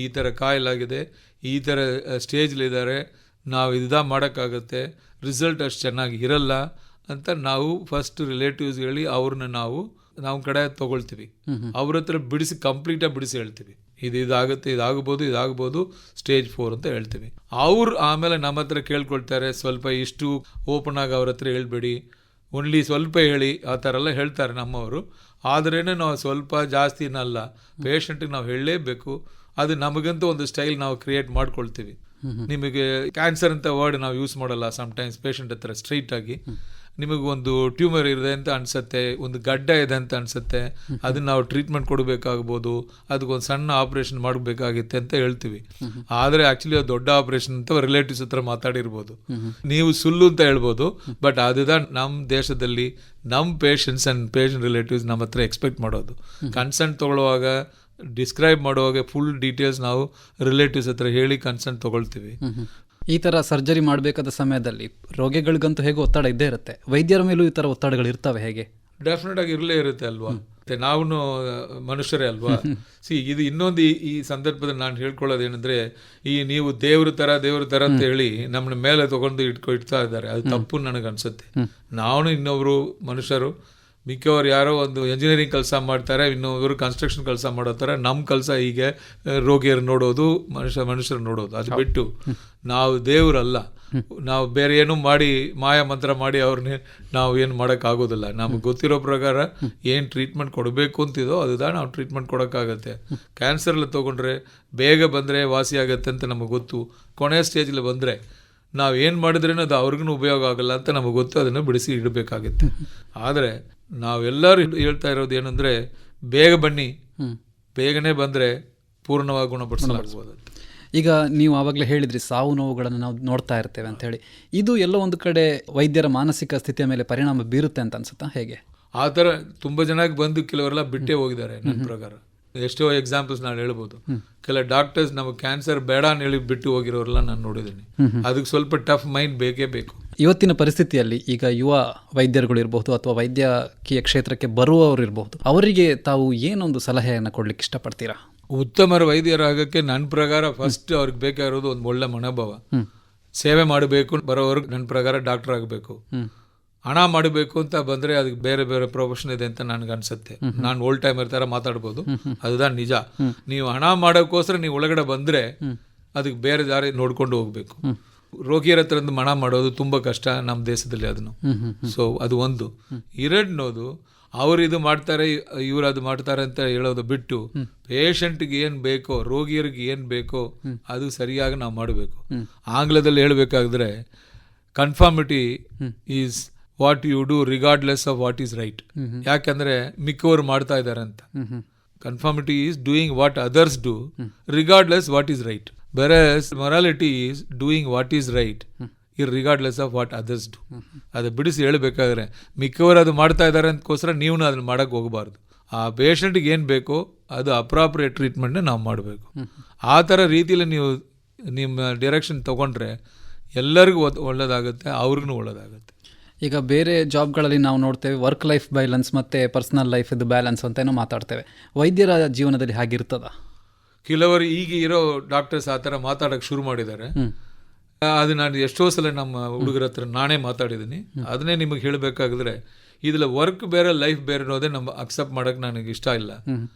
C: ಈ ಥರ ಕಾಯಿಲಾಗಿದೆ, ಈ ಥರ ಸ್ಟೇಜ್ಲಿದ್ದಾರೆ, ನಾವು ಇದ ಮಾಡೋಕ್ಕಾಗತ್ತೆ, ರಿಸಲ್ಟ್ ಅಷ್ಟು ಚೆನ್ನಾಗಿ ಇರಲ್ಲ ಅಂತ ನಾವು ಫಸ್ಟ್ ರಿಲೇಟಿವ್ಸ್ ಹೇಳಿ ಅವ್ರನ್ನ ನಾವು ಕಡೆ ತೊಗೊಳ್ತೀವಿ. ಅವ್ರ ಹತ್ರ ಕಂಪ್ಲೀಟಾಗಿ ಬಿಡಿಸಿ ಹೇಳ್ತೀವಿ, ಇದಾಗುತ್ತೆ, ಇದಾಗ್ಬೋದು, ಸ್ಟೇಜ್ 4 ಅಂತ ಹೇಳ್ತೀವಿ. ಅವ್ರು ಆಮೇಲೆ ನಮ್ಮ ಹತ್ರ ಕೇಳ್ಕೊಳ್ತಾರೆ, ಸ್ವಲ್ಪ ಇಷ್ಟು ಓಪನ್ ಆಗಿ ಅವ್ರ ಹತ್ರ ಹೇಳ್ಬೇಡಿ, ಓನ್ಲಿ ಸ್ವಲ್ಪ ಹೇಳಿ, ಆ ಥರ ಎಲ್ಲ ಹೇಳ್ತಾರೆ ನಮ್ಮವರು. ಆದ್ರೇನೆ ನಾವು ಸ್ವಲ್ಪ ಜಾಸ್ತಿನಲ್ಲ, ಪೇಷಂಟಿಗೆ ನಾವು ಹೇಳಲೇಬೇಕು. ಅದು ನಮಗಂತೂ ಒಂದು ಸ್ಟೈಲ್ ನಾವು ಕ್ರಿಯೇಟ್ ಮಾಡ್ಕೊಳ್ತೀವಿ. ನಿಮಗೆ ಕ್ಯಾನ್ಸರ್ ಅಂತ ವರ್ಡ್ ನಾವು ಯೂಸ್ ಮಾಡಲ್ಲ ಸಮ್ಟೈಮ್ಸ್ ಪೇಷಂಟ್ ಹತ್ರ ಸ್ಟ್ರೈಟಾಗಿ. ನಿಮಗೊಂದು ಟ್ಯೂಮರ್ ಇದೆ ಅಂತ ಅನಿಸುತ್ತೆ, ಒಂದು ಗಡ್ಡ ಇದೆ ಅಂತ ಅನಿಸುತ್ತೆ, ಅದನ್ನ ನಾವು ಟ್ರೀಟ್ಮೆಂಟ್ ಕೊಡಬೇಕಾಗ್ಬೋದು, ಅದಕ್ಕೊಂದು ಸಣ್ಣ ಆಪ್ರೇಷನ್ ಮಾಡಬೇಕಾಗಿತ್ತೆ ಅಂತ ಹೇಳ್ತೀವಿ. ಆದರೆ ಆ್ಯಕ್ಚುಲಿ ಅದು ದೊಡ್ಡ ಆಪ್ರೇಷನ್ ಅಂತ ರಿಲೇಟಿವ್ಸ್ ಹತ್ರ ಮಾತಾಡಿರ್ಬೋದು, ನೀವು ಸುಳ್ಳು ಅಂತ ಹೇಳ್ಬೋದು. ಬಟ್ அதுதான் ನಮ್ಮ ದೇಶದಲ್ಲಿ ನಮ್ಮ ಪೇಷಂಟ್ಸ್ ಆ್ಯಂಡ್ ಪೇಷಂಟ್ ರಿಲೇಟಿವ್ಸ್ ನಮ್ಮ ಹತ್ರ ಎಕ್ಸ್ಪೆಕ್ಟ್ ಮಾಡೋದು. ಕನ್ಸರ್ಟ್ ತೊಗೊಳ್ಳುವಾಗ, ಡಿಸ್ಕ್ರೈಬ್ ಮಾಡುವಾಗ ಫುಲ್ ಡೀಟೇಲ್ಸ್ ನಾವು ರಿಲೇಟಿವ್ಸ್ ಹತ್ರ ಹೇಳಿ ಕನ್ಸರ್ಟ್ ತೊಗೊಳ್ತೀವಿ.
B: ಈ ಥರ ಸರ್ಜರಿ ಮಾಡಬೇಕಾದ ಸಮಯದಲ್ಲಿ ರೋಗಿಗಳಿಗಂತೂ ಹೇಗೆ ಒತ್ತಡ ಇದ್ದೇ ಇರುತ್ತೆ, ವೈದ್ಯರ ಮೇಲೂ ಈ ಥರ ಒತ್ತಡಗಳು ಇರ್ತವೆ ಹೇಗೆ?
C: ಡೆಫಿನೆಟ್ ಆಗಿ ಇರಲೇ ಇರುತ್ತೆ ಅಲ್ವಾ, ಮತ್ತೆ ನಾವು ಮನುಷ್ಯರೇ ಅಲ್ವಾ. ಇದು ಇನ್ನೊಂದು ಈ ಸಂದರ್ಭದಲ್ಲಿ ನಾನು ಹೇಳ್ಕೊಳ್ಳೋದೇನೆಂದ್ರೆ, ನೀವು ದೇವ್ರ ತರ ಅಂತ ಹೇಳಿ ನಮ್ಮನ್ನ ಮೇಲೆ ತಗೊಂಡು ಇಡ್ತಾ ಇದ್ದಾರೆ, ಅದು ತಪ್ಪು ನನಗೆ ಅನ್ಸುತ್ತೆ. ನಾವು ಇನ್ನೊಬ್ರು ಮನುಷ್ಯರು, ಮಿಕ್ಕವರು ಯಾರೋ ಒಂದು ಎಂಜಿನಿಯರಿಂಗ್ ಕೆಲಸ ಮಾಡ್ತಾರೆ, ಇನ್ನೊಬ್ರು ಕನ್ಸ್ಟ್ರಕ್ಷನ್ ಕೆಲಸ ಮಾಡೋ ಥರ ನಮ್ಮ ಕೆಲಸ ಹೀಗೆ ರೋಗಿಯರು ನೋಡೋದು, ಮನುಷ್ಯರು ನೋಡೋದು. ಅದು ಬಿಟ್ಟು ನಾವು ದೇವರಲ್ಲ, ನಾವು ಬೇರೆ ಏನೂ ಮಾಡಿ ಮಾಯ ಮಂತ್ರ ಮಾಡಿ ಅವ್ರನ್ನೇ ನಾವು ಏನು ಮಾಡೋಕ್ಕಾಗೋದಿಲ್ಲ. ನಮಗೆ ಗೊತ್ತಿರೋ ಪ್ರಕಾರ ಏನು ಟ್ರೀಟ್ಮೆಂಟ್ ಕೊಡಬೇಕು ಅಂತಿದೋ ಅದನ್ನ ನಾವು ಟ್ರೀಟ್ಮೆಂಟ್ ಕೊಡೋಕ್ಕಾಗತ್ತೆ. ಕ್ಯಾನ್ಸರ್ಲ್ಲ ತೊಗೊಂಡ್ರೆ ಬೇಗ ಬಂದರೆ ವಾಸಿ ಆಗುತ್ತೆ ಅಂತ ನಮಗೆ ಗೊತ್ತು. ಕೊನೆಯ ಸ್ಟೇಜಲ್ಲಿ ಬಂದರೆ ನಾವು ಏನು ಮಾಡಿದ್ರೇನೋ ಅದು ಅವ್ರಿಗೂ ಉಪಯೋಗ ಆಗಲ್ಲ ಅಂತ ನಮಗೆ ಗೊತ್ತು, ಅದನ್ನು ಬಿಡಿಸಿ ಇಡಬೇಕಾಗುತ್ತೆ. ಆದರೆ ನಾವೆಲ್ಲರೂ ಹೇಳ್ತಾ ಇರೋದು ಏನಂದರೆ, ಬೇಗ ಬನ್ನಿ, ಬೇಗನೆ ಬಂದರೆ ಪೂರ್ಣವಾಗಿ ಗುಣಪಡಿಸಲಾಗ್ಬೋದು.
B: ಈಗ ನೀವು ಆವಾಗಲೇ ಹೇಳಿದ್ರಿ ಸಾವು ನೋವುಗಳನ್ನು ನಾವು ನೋಡ್ತಾ ಇರ್ತೇವೆ ಅಂತ ಹೇಳಿ, ಇದು ಎಲ್ಲೋ ಒಂದು ಕಡೆ ವೈದ್ಯರ ಮಾನಸಿಕ ಸ್ಥಿತಿಯ ಮೇಲೆ ಪರಿಣಾಮ ಬೀರುತ್ತೆ ಅಂತ ಅನ್ಸುತ್ತಾ ಹೇಗೆ?
C: ಆ ಥರ ತುಂಬ ಜನಕ್ಕೆ ಬಂದು ಕೆಲವರೆಲ್ಲ ಬಿಟ್ಟೇ ಹೋಗಿದ್ದಾರೆ ನನ್ನ ಪ್ರಕಾರ. ಎಷ್ಟೋ ಎಕ್ಸಾಂಪಲ್ಸ್ ನಾನು ಹೇಳ್ಬೋದು. ಕೆಲ ಡಾಕ್ಟರ್ಸ್ ನಮಗೆ ಕ್ಯಾನ್ಸರ್ ಬೇಡ ಅಂತ ಹೇಳಿ ಬಿಟ್ಟು ಹೋಗಿರೋರೆಲ್ಲ ನಾನು ನೋಡಿದ್ದೀನಿ. ಅದಕ್ಕೆ ಸ್ವಲ್ಪ ಟಫ್ ಮೈಂಡ್ ಬೇಕೇ ಬೇಕು.
B: ಇವತ್ತಿನ ಪರಿಸ್ಥಿತಿಯಲ್ಲಿ ಈಗ ಯುವ ವೈದ್ಯರುಗಳು ಇರಬಹುದು ಅಥವಾ ವೈದ್ಯಕೀಯ ಕ್ಷೇತ್ರಕ್ಕೆ ಬರುವವರು ಇರಬಹುದು, ಅವರಿಗೆ ತಾವು ಏನೊಂದು ಸಲಹೆಯನ್ನು ಕೊಡ್ಲಿಕ್ಕೆ ಇಷ್ಟಪಡ್ತೀರಾ?
C: ಉತ್ತಮ ವೈದ್ಯರಾಗಕ್ಕೆ ನನ್ನ ಪ್ರಕಾರ ಫಸ್ಟ್ ಅವ್ರಿಗೆ ಬೇಕಾಗಿರೋದು ಒಂದು ಒಳ್ಳೆ ಮನೋಭಾವ, ಸೇವೆ ಮಾಡಬೇಕು. ಬರೋವ್ರಿಗೆ ನನ್ನ ಪ್ರಕಾರ ಡಾಕ್ಟರ್ ಆಗಬೇಕು. ಹಣ ಮಾಡಬೇಕು ಅಂತ ಬಂದರೆ ಅದಕ್ಕೆ ಬೇರೆ ಬೇರೆ ಪ್ರೊಫೆಷನ್ ಇದೆ ಅಂತ ನನಗೆ ಅನ್ಸುತ್ತೆ. ನಾನು ಓಲ್ಡ್ ಟೈಮರ್ ಥರ ಮಾತಾಡ್ಬೋದು, அதுதான் ನಿಜ. ನೀವು ಹಣ ಮಾಡೋಕ್ಕೋಸ್ಕರ ನೀವು ಒಳಗಡೆ ಬಂದರೆ ಅದಕ್ಕೆ ಬೇರೆ ದಾರಿ ನೋಡ್ಕೊಂಡು ಹೋಗ್ಬೇಕು. ರೋಗಿಯರ ಹತ್ರ ಹಣ ಮಾಡೋದು ತುಂಬ ಕಷ್ಟ ನಮ್ಮ ದೇಶದಲ್ಲಿ ಅದನ್ನು. ಸೊ ಅದು ಒಂದು. ಎರಡನೇದು, ಅವ್ರು ಇದು ಮಾಡ್ತಾರೆ, ಇವ್ರು ಅದು ಮಾಡ್ತಾರೆ ಅಂತ ಹೇಳೋದು ಬಿಟ್ಟು ಪೇಷಂಟ್ಗೆ ಏನು ಬೇಕೋ, ರೋಗಿಯರಿಗೆ ಏನು ಬೇಕೋ ಅದು ಸರಿಯಾಗಿ ನಾವು ಮಾಡಬೇಕು. ಆಂಗ್ಲದಲ್ಲಿ ಹೇಳಬೇಕಾದ್ರೆ conformity is what you do regardless of what is right. ಯಾಕಂದ್ರೆ ಮಿಕ್ಕವರು ಮಾಡ್ತಾ ಇದ್ದಾರೆ ಅಂತ. Conformity is doing what others do regardless what is right. ಬೇರೆ morality is doing what is right regardless of what others do. ಅದು ಬಿಡಿಸಿ ಹೇಳಬೇಕಾದ್ರೆ ಮಿಕ್ಕವರು ಅದು ಮಾಡ್ತಾ ಇದ್ದಾರೆ ಅಂತಕ್ಕೋಸ್ಕರ ನೀವು ಅದನ್ನ ಮಾಡಕ್ಕೆ ಹೋಗಬಾರ್ದು. ಆ ಪೇಷಂಟ್ಗೆ ಏನು ಬೇಕೋ ಅದು ಅಪ್ರಾಪ್ರಿಯೇಟ್ ಟ್ರೀಟ್ಮೆಂಟ್ನ ನಾವು ಮಾಡಬೇಕು. ಆ ಥರ ರೀತಿಯಲ್ಲಿ ನೀವು ನಿಮ್ಮ ಡೈರೆಕ್ಷನ್ ತೊಗೊಂಡ್ರೆ ಎಲ್ಲರಿಗೂ ಒಳ್ಳೆಯದಾಗುತ್ತೆ, ಅವ್ರಿಗೂ ಒಳ್ಳೆಯದಾಗುತ್ತೆ.
B: ಈಗ ಬೇರೆ ಜಾಬ್ಗಳಲ್ಲಿ ನಾವು ನೋಡ್ತೇವೆ ವರ್ಕ್ ಲೈಫ್ ಬ್ಯಾಲೆನ್ಸ್ ಮತ್ತು ಪರ್ಸನಲ್ ಲೈಫ್ ಇದು ಬ್ಯಾಲೆನ್ಸ್ ಅಂತೇನೋ ಮಾತಾಡ್ತೇವೆ. ವೈದ್ಯರ ಜೀವನದಲ್ಲಿ ಹಾಗಿರ್ತದ?
C: ಕೆಲವರು ಈಗ ಇರೋ ಡಾಕ್ಟರ್ಸ್ ಆ ಥರ ಮಾತಾಡೋಕ್ಕೆ ಶುರು ಮಾಡಿದ್ದಾರೆ. ಅದು ನಾನು ಎಷ್ಟೋ ಸಲ ನಮ್ಮ ಹುಡುಗರ ಹತ್ರ ನಾನೇ ಮಾತಾಡಿದ್ದೀನಿ. ಅದನ್ನೇ ನಿಮಗೆ ಹೇಳಬೇಕಾಗಿದ್ರೆ ಇದಿಲ್ಲ, ವರ್ಕ್ ಬೇರೆ ಲೈಫ್ ಬೇರೆ ಅನ್ನೋದೇ ನಮ್ಮ ಅಕ್ಸೆಪ್ಟ್ ಮಾಡೋಕ್ಕೆ ನನಗೆ ಇಷ್ಟ ಇಲ್ಲ.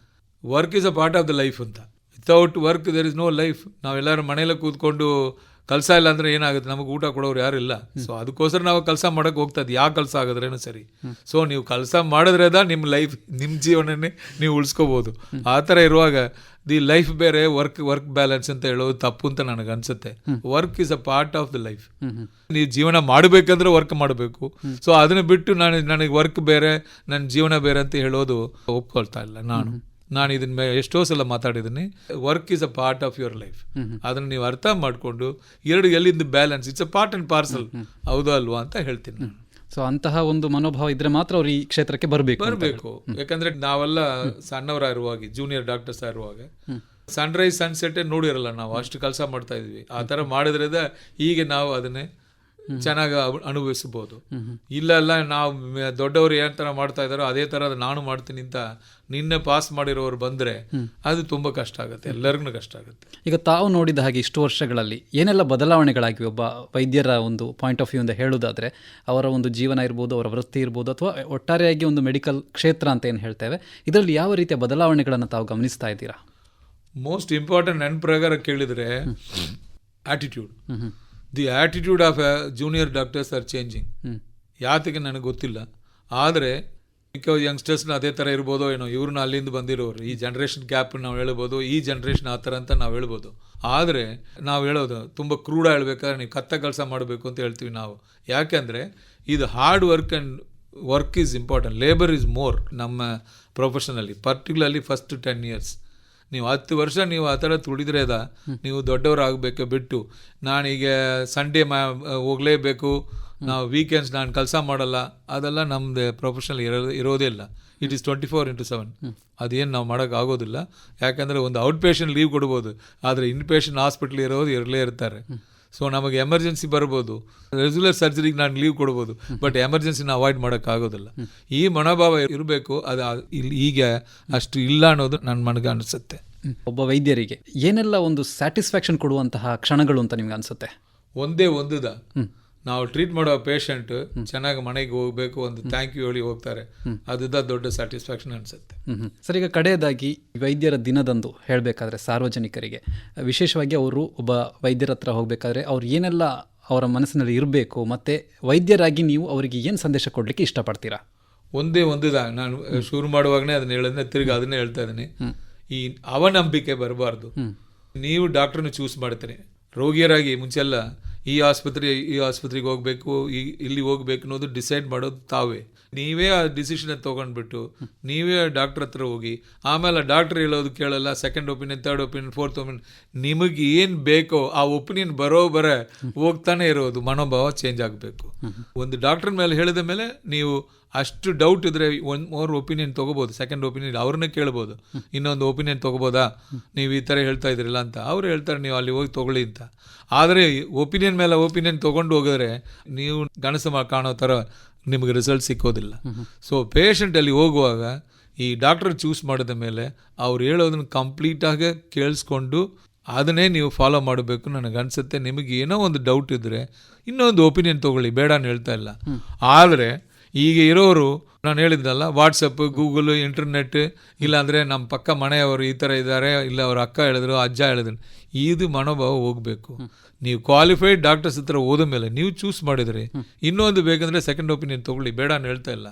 C: Work is a part of the life ಅಂತ. Without work there is no life. ನಾವೆಲ್ಲರೂ ಮನೇಲಿ ಕೂತ್ಕೊಂಡು ಕೆಲಸ ಇಲ್ಲ ಅಂದರೆ ಏನಾಗುತ್ತೆ, ನಮಗೆ ಊಟ ಕೊಡೋರು ಯಾರು ಇಲ್ಲ. ಸೊ ಅದಕ್ಕೋಸ್ಕರ ನಾವು ಕೆಲಸ ಮಾಡೋಕ್ಕೆ ಹೋಗ್ತಾ ಇದ್ದೀವಿ, ಯಾವ ಕೆಲಸ ಆಗಿದ್ರೇನು ಸರಿ. ಸೊ ನೀವು ಕೆಲಸ ಮಾಡಿದ್ರೇದ ನಿಮ್ಮ ಲೈಫ್, ನಿಮ್ಮ ಜೀವನನೇ ನೀವು ಉಳಿಸ್ಕೋಬೋದು. ಆ ಥರ ಇರುವಾಗ ದಿ ಲೈಫ್ ಬೇರೆ ವರ್ಕ್ ಬ್ಯಾಲೆನ್ಸ್ ಅಂತ ಹೇಳೋದು ತಪ್ಪು ಅಂತ ನನಗೆ ಅನ್ಸುತ್ತೆ. Work is a part of the life. ನೀವು ಜೀವನ ಮಾಡಬೇಕಂದ್ರೆ ವರ್ಕ್ ಮಾಡಬೇಕು. ಸೊ ಅದನ್ನ ಬಿಟ್ಟು ನನಗೆ ವರ್ಕ್ ಬೇರೆ ನನ್ನ ಜೀವನ ಬೇರೆ ಅಂತ ಹೇಳೋದು ಒಪ್ಕೊಳ್ತಾ ಇಲ್ಲ ನಾನು ಇದನ್ನ ಎಷ್ಟೋ ಸಲ ಮಾತಾಡಿದ್ದೀನಿ. Work is a part of your life. ಅದನ್ನ ನೀವು ಅರ್ಥ ಮಾಡಿಕೊಂಡು ಎಲ್ಲಿಂದ balance, it's a part and parcel, ಹೌದಾ ಅಲ್ವಾ ಅಂತ ಹೇಳ್ತೀನಿ ನಾನು.
B: ಸೊ ಅಂತಹ ಒಂದು ಮನೋಭಾವ ಇದ್ರೆ ಮಾತ್ರ ಅವ್ರು ಈ ಕ್ಷೇತ್ರಕ್ಕೆ ಬರಬೇಕು.
C: ಯಾಕಂದ್ರೆ ನಾವೆಲ್ಲ ಸಣ್ಣವರಾಗಿರುವಾಗ, ಜೂನಿಯರ್ ಡಾಕ್ಟರ್ಸ್ ಆಗಿರುವಾಗ ಸನ್ರೈಸ್ ಸನ್ಸೆಟ್ ನೋಡಿರಲ್ಲ, ನಾವು ಅಷ್ಟು ಕೆಲಸ ಮಾಡ್ತಾ ಇದ್ವಿ. ಆ ಥರ ಮಾಡಿದ್ರೆ ಈಗ ನಾವು ಅದನ್ನೇ ಚೆನ್ನಾಗಿ ಅನುಭವಿಸಬಹುದು. ಇಲ್ಲ ನಾವು ದೊಡ್ಡವರು ಏನ್ ತರ ಮಾಡ್ತಾ ಇದಾರೋ ಅದೇ ತರ ನಾನು ಮಾಡ್ತೀನಿ ಅಂತ ನಿನ್ನೆ ಪಾಸ್ ಮಾಡಿರೋರು ಬಂದ್ರೆ ಅದು ತುಂಬಾ ಕಷ್ಟ ಆಗುತ್ತೆ, ಎಲ್ಲರಿಗೂ ಕಷ್ಟ ಆಗುತ್ತೆ.
B: ಈಗ ತಾವು ನೋಡಿದ ಹಾಗೆ ಇಷ್ಟು ವರ್ಷಗಳಲ್ಲಿ ಏನೆಲ್ಲ ಬದಲಾವಣೆಗಳಾಗಿವೆ ಒಬ್ಬ ವೈದ್ಯರ ಒಂದು ಪಾಯಿಂಟ್ ಆಫ್ ವ್ಯೂ ಇಂದ ಹೇಳುವುದಾದ್ರೆ, ಅವರ ಒಂದು ಜೀವನ ಇರ್ಬೋದು, ಅವರ ವೃತ್ತಿ ಇರ್ಬೋದು, ಅಥವಾ ಒಟ್ಟಾರೆಯಾಗಿ ಒಂದು ಮೆಡಿಕಲ್ ಕ್ಷೇತ್ರ ಅಂತ ಏನು ಹೇಳ್ತೇವೆ, ಇದರಲ್ಲಿ ಯಾವ ರೀತಿಯ ಬದಲಾವಣೆಗಳನ್ನು ತಾವು ಗಮನಿಸ್ತಾ ಇದ್ದೀರಾ?
C: ಮೋಸ್ಟ್ ಇಂಪಾರ್ಟೆಂಟ್ ನನ್ನ ಪ್ರಕಾರ ಕೇಳಿದ್ರೆ attitude. The attitude of junior doctors are changing. ಯಾತಕ್ಕೆ ನನಗೆ ಗೊತ್ತಿಲ್ಲ, ಆದರೆ ಯಂಗ್ಸ್ಟರ್ಸ್ನ ಅದೇ ಥರ ಇರ್ಬೋದೋ ಏನೋ, ಇವ್ರನ್ನ ಅಲ್ಲಿಂದ ಬಂದಿರೋರು, ಈ ಜನ್ರೇಷನ್ ಗ್ಯಾಪ್ ನಾವು ಹೇಳ್ಬೋದು, ಈ ಜನ್ರೇಷನ್ ಆ ಥರ ಅಂತ ನಾವು ಹೇಳ್ಬೋದು. ಆದರೆ ನಾವು ಹೇಳೋದು ತುಂಬ ಕ್ರೂಡ ಹೇಳ್ಬೇಕಾದ್ರೆ ನೀವು ಕತ್ತ ಕೆಲಸ ಮಾಡಬೇಕು ಅಂತ ಹೇಳ್ತೀವಿ ನಾವು. ಯಾಕೆಂದರೆ ಇದು hard work and work is important, labour is more ನಮ್ಮ ಪ್ರೊಫೆಷನಲ್ಲಿ, ಪರ್ಟಿಕ್ಯುಲರ್ಲಿ ಫಸ್ಟ್ 10 years. ನೀವು 10 ವರ್ಷ ನೀವು ಆ ಥರ ತುಳಿದ್ರೇದ ನೀವು ದೊಡ್ಡವರಾಗಬೇಕು. ಬಿಟ್ಟು ನಾನೀಗ ಸಂಡೇ ಹೋಗಲೇಬೇಕು, ನಾವು ವೀಕೆಂಡ್ಸ್ ನಾನು ಕೆಲಸ ಮಾಡಲ್ಲ, ಅದೆಲ್ಲ ನಮ್ಮದು ಪ್ರೊಫೆಷನಲ್ ಇರೋದೇ ಇಲ್ಲ. It is 24/7. ಅದೇನು ನಾವು ಮಾಡೋಕ್ಕೆ ಆಗೋದಿಲ್ಲ. ಯಾಕಂದರೆ ಒಂದು ಔಟ್ ಪೇಷಂಟ್ ಲೀವ್ ಕೊಡ್ಬೋದು, ಆದರೆ ಇನ್ ಪೇಷಂಟ್ ಹಾಸ್ಪಿಟ್ಲ್ ಇರೋದು ಇರಲೇ ಇರ್ತಾರೆ. ಸೊ ನಮಗೆ ಎಮರ್ಜೆನ್ಸಿ ಬರ್ಬೋದು, ರೆಗ್ಯುಲರ್ ಸರ್ಜರಿಗೆ ನಾನು ಲೀವ್ ಕೊಡ್ಬೋದು, ಬಟ್ ಎಮರ್ಜೆನ್ಸಿನ ಅವಾಯ್ಡ್ ಮಾಡೋಕ್ಕಾಗೋದಿಲ್ಲ. ಈ ಮನೋಭಾವ ಇರಬೇಕು. ಅದು ಈಗ ಅಷ್ಟು ಇಲ್ಲ ಅನ್ನೋದು ನನಗೆ ಅನಿಸುತ್ತೆ.
B: ಒಬ್ಬ ವೈದ್ಯರಿಗೆ ಏನೆಲ್ಲ ಒಂದು ಸ್ಯಾಟಿಸ್ಫ್ಯಾಕ್ಷನ್ ಕೊಡುವಂತಹ ಕ್ಷಣಗಳು ಅಂತ ನಿಮ್ಗೆ ಅನಿಸುತ್ತೆ?
C: ಒಂದೇ ನಾವು ಟ್ರೀಟ್ ಮಾಡೋ ಪೇಷಂಟ್ ಚೆನ್ನಾಗಿ ಮನೆಗೆ ಹೋಗ್ಬೇಕು, ಒಂದು ಥ್ಯಾಂಕ್ ಯು ಹೇಳಿ ಹೋಗ್ತಾರೆ, ಅದ ದೊಡ್ಡ ಸ್ಯಾಟಿಸ್ಫ್ಯಾಕ್ಷನ್ ಅನಿಸುತ್ತೆ.
B: ಸರ್, ಈಗ ಕಡೆಯದಾಗಿ ವೈದ್ಯರ ದಿನದಂದು ಹೇಳಬೇಕಾದ್ರೆ ಸಾರ್ವಜನಿಕರಿಗೆ ವಿಶೇಷವಾಗಿ ಅವರು ಒಬ್ಬ ವೈದ್ಯರ ಹತ್ರ ಹೋಗಬೇಕಾದ್ರೆ ಅವ್ರು ಏನೆಲ್ಲ ಅವರ ಮನಸ್ಸಿನಲ್ಲಿ ಇರಬೇಕು, ಮತ್ತು ವೈದ್ಯರಾಗಿ ನೀವು ಅವರಿಗೆ ಏನು ಸಂದೇಶ ಕೊಡಲಿಕ್ಕೆ ಇಷ್ಟಪಡ್ತೀರಾ?
C: ಒಂದೇ ನಾನು ಶುರು ಮಾಡುವಾಗನೇ ಅದನ್ನ ಹೇಳಿದ್ರೆ ತಿರ್ಗಿ ಅದನ್ನೇ ಹೇಳ್ತಾ ಇದ್ದೀನಿ. ಈ ಅವನಂಬಿಕೆ ಬರಬಾರ್ದು. ನೀವು ಡಾಕ್ಟ್ರನ್ನ ಚೂಸ್ ಮಾಡ್ತೀರಿ. ರೋಗಿಯರಾಗಿ ಮುಂಚೆಲ್ಲ ಈ ಆಸ್ಪತ್ರೆಗೆ ಹೋಗಬೇಕು, ಇಲ್ಲಿ ಹೋಗ್ಬೇಕು ಅನ್ನೋದು ಡಿಸೈಡ್ ಮಾಡೋದು ತಾವೇ. ನೀವೇ ಆ ಡಿಸಿಷನ್ ತೊಗೊಂಡ್ಬಿಟ್ಟು ನೀವೇ ಡಾಕ್ಟ್ರ್ ಹತ್ರ ಹೋಗಿ, ಆಮೇಲೆ ಡಾಕ್ಟ್ರ್ ಹೇಳೋದು ಕೇಳಲ್ಲ, second opinion, third opinion, fourth opinion, ನಿಮಗೆ ಏನು ಬೇಕೋ ಆ ಒಪಿನಿಯನ್ ಬರೋಬರ ಹೋಗ್ತಾನೆ ಇರೋದು. ಮನೋಭಾವ ಚೇಂಜ್ ಆಗಬೇಕು. ಒಂದು ಡಾಕ್ಟ್ರ್ ಮೇಲೆ ಹೇಳಿದ ಮೇಲೆ ನೀವು ಅಷ್ಟು ಡೌಟ್ ಇದ್ರೆ ಒಂದು ಮೋರ್ ಒಪಿನಿಯನ್ ತೊಗೋಬೋದು, ಸೆಕೆಂಡ್ ಒಪಿನಿಯನ್ ಅವ್ರನ್ನೇ ಕೇಳ್ಬೋದು, ಇನ್ನೊಂದು ಒಪಿನಿಯನ್ ತೊಗೋಬೋದಾ, ನೀವು ಈ ಥರ ಹೇಳ್ತಾ ಇದ್ರಿಲ್ಲ ಅಂತ. ಅವ್ರು ಹೇಳ್ತಾರೆ ನೀವು ಅಲ್ಲಿ ಹೋಗಿ ತೊಗೊಳ್ಳಿ ಅಂತ. ಆದರೆ ಒಪಿನಿಯನ್ ಮೇಲೆ ಒಪಿನಿಯನ್ ತೊಗೊಂಡು ಹೋಗಿದ್ರೆ ನೀವು ಗಣಸು ಕಾಣೋ ಥರ ನಿಮಗೆ ರಿಸಲ್ಟ್ ಸಿಕ್ಕೋದಿಲ್ಲ. ಸೊ ಪೇಷಂಟಲ್ಲಿ ಹೋಗುವಾಗ ಈ ಡಾಕ್ಟರ್ ಚೂಸ್ ಮಾಡಿದ ಮೇಲೆ ಅವ್ರು ಹೇಳೋದನ್ನು ಕಂಪ್ಲೀಟಾಗಿ ಕೇಳಿಸ್ಕೊಂಡು ಅದನ್ನೇ ನೀವು ಫಾಲೋ ಮಾಡಬೇಕು ನನಗನ್ಸುತ್ತೆ. ನಿಮಗೆ ಏನೋ ಒಂದು ಡೌಟ್ ಇದ್ದರೆ ಇನ್ನೊಂದು ಒಪಿನಿಯನ್ ತೊಗೊಳ್ಳಿ, ಬೇಡ ಅಂತ ಹೇಳ್ತಾ ಇಲ್ಲ. ಆದರೆ ಈಗ ಇರೋರು ನಾನು ಹೇಳಿದ್ನಲ್ಲ, ವಾಟ್ಸಪ್, ಗೂಗಲ್, ಇಂಟರ್ನೆಟ್, ಇಲ್ಲಾಂದರೆ ನಮ್ಮ ಪಕ್ಕ ಮನೆಯವರು ಈ ಥರ ಇದ್ದಾರೆ, ಇಲ್ಲ ಅವ್ರ ಅಕ್ಕ ಹೇಳಿದ್ರು, ಅಜ್ಜ ಹೇಳಿದ್ರು, ಇದು ಮನೋಭಾವ ಹೋಗಬೇಕು. ನೀವು ಕ್ವಾಲಿಫೈಡ್ ಡಾಕ್ಟರ್ಸ್ ಹತ್ರ ಹೋದ ಮೇಲೆ ನೀವು ಚೂಸ್ ಮಾಡಿದ್ರಿ. ಇನ್ನೊಂದು ಬೇಕಂದರೆ ಸೆಕೆಂಡ್ ಒಪಿನಿಯನ್ ತೊಗೊಳ್ಳಿ, ಬೇಡ ಅಂತ ಹೇಳ್ತಾ ಇಲ್ಲ.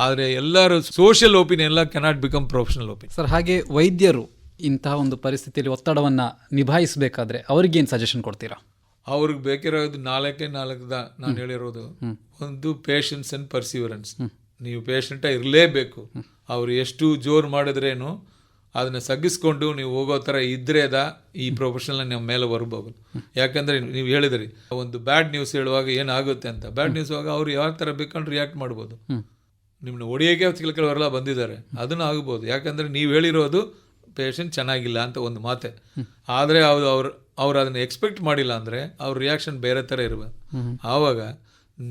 C: ಆದರೆ ಎಲ್ಲರೂ ಸೋಷಿಯಲ್ ಒಪಿನಿಯನ್ ಎಲ್ಲ cannot become professional opinion.
B: Sir, ಹಾಗೆ ವೈದ್ಯರು ಇಂತಹ ಒಂದು ಪರಿಸ್ಥಿತಿಯಲ್ಲಿ ಒತ್ತಡವನ್ನು ನಿಭಾಯಿಸಬೇಕಾದ್ರೆ ಅವ್ರಿಗೇನು ಸಜೆಷನ್ ಕೊಡ್ತೀರಾ?
C: ಅವ್ರಿಗೆ ಬೇಕಿರೋದು 4 ನಾನು ಹೇಳಿರೋದು. ಒಂದು ಪೇಷನ್ಸ್ ಆ್ಯಂಡ್ ಪರ್ಸಿವರೆನ್ಸ್. ನೀವು ಪೇಷಂಟ ಇರಲೇಬೇಕು. ಅವ್ರು ಎಷ್ಟು ಜೋರು ಮಾಡಿದ್ರೇನು ಅದನ್ನು ಸಗ್ಗಿಸ್ಕೊಂಡು ನೀವು ಹೋಗೋ ಥರ ಇದ್ರೇದ ಈ ಪ್ರೊಫೆಷನಲ್ ನಮ್ಮ ಮೇಲೆ ಬರ್ಬೋದು. ಯಾಕಂದರೆ ನೀವು ಹೇಳಿದ್ರಿ ಒಂದು ಬ್ಯಾಡ್ ನ್ಯೂಸ್ ಹೇಳುವಾಗ ಏನಾಗುತ್ತೆ ಅಂತ. ಬ್ಯಾಡ್ ನ್ಯೂಸ್ ಆಗ ಅವ್ರು ಯಾವ ಥರ ಬೇಕಂದ್ರೆ ರಿಯಾಕ್ಟ್ ಮಾಡ್ಬೋದು. ನಿಮ್ಮನ್ನ ಹೊಡಿಯೋಕೆ ಕೆಲವರೆಲ್ಲ ಬಂದಿದ್ದಾರೆ, ಅದನ್ನು ಆಗ್ಬೋದು. ಯಾಕಂದರೆ ನೀವು ಹೇಳಿರೋದು ಪೇಷಂಟ್ ಚೆನ್ನಾಗಿಲ್ಲ ಅಂತ ಒಂದು ಮಾತೆ. ಆದರೆ ಅವ್ರು ಅದನ್ನು ಎಕ್ಸ್ಪೆಕ್ಟ್ ಮಾಡಿಲ್ಲ ಅಂದರೆ ಅವ್ರ ರಿಯಾಕ್ಷನ್ ಬೇರೆ ಥರ ಇರಬೇಕು. ಆವಾಗ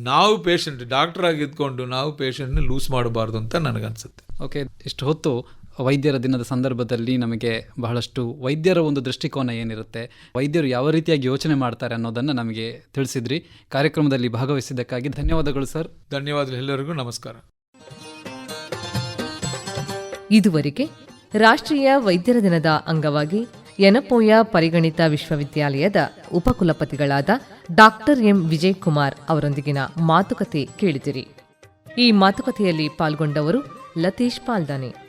C: ನಾವು ಪೇಷಂಟ್ ಡಾಕ್ಟರ್ ಆಗಿದ್ಕೊಂಡು ನಾವು ಪೇಷಂಟ್ನ ಲೂಸ್ ಮಾಡಬಾರ್ದು ಅಂತ ನನಗನ್ಸುತ್ತೆ.
B: ಓಕೆ, ಇಷ್ಟು ಹೊತ್ತು ವೈದ್ಯರ ದಿನದ ಸಂದರ್ಭದಲ್ಲಿ ನಮಗೆ ಬಹಳಷ್ಟು ವೈದ್ಯರ ಒಂದು ದೃಷ್ಟಿಕೋನ ಏನಿರುತ್ತೆ, ವೈದ್ಯರು ಯಾವ ರೀತಿಯಾಗಿ ಯೋಚನೆ ಮಾಡ್ತಾರೆ ಅನ್ನೋದನ್ನು ನಮಗೆ ತಿಳಿಸಿದ್ರಿ. ಕಾರ್ಯಕ್ರಮದಲ್ಲಿ ಭಾಗವಹಿಸಿದ್ದಕ್ಕಾಗಿ ಧನ್ಯವಾದಗಳು ಸರ್.
C: ಧನ್ಯವಾದ ಎಲ್ಲರಿಗೂ, ನಮಸ್ಕಾರ.
A: ಇದುವರೆಗೆ ರಾಷ್ಟ್ರೀಯ ವೈದ್ಯರ ದಿನದ ಅಂಗವಾಗಿ ಯನಪೋಯ ಪರಿಗಣಿತ ವಿಶ್ವವಿದ್ಯಾಲಯದ ಉಪಕುಲಪತಿಗಳಾದ ಡಾಕ್ಟರ್ ಎಂ ವಿಜಯ್ ಕುಮಾರ್ ಅವರೊಂದಿಗಿನ ಮಾತುಕತೆ ಕೇಳಿದಿರಿ. ಈ ಮಾತುಕತೆಯಲ್ಲಿ ಪಾಲ್ಗೊಂಡವರು ಲತೀಶ್ ಪಾಲ್ದಾನೆ.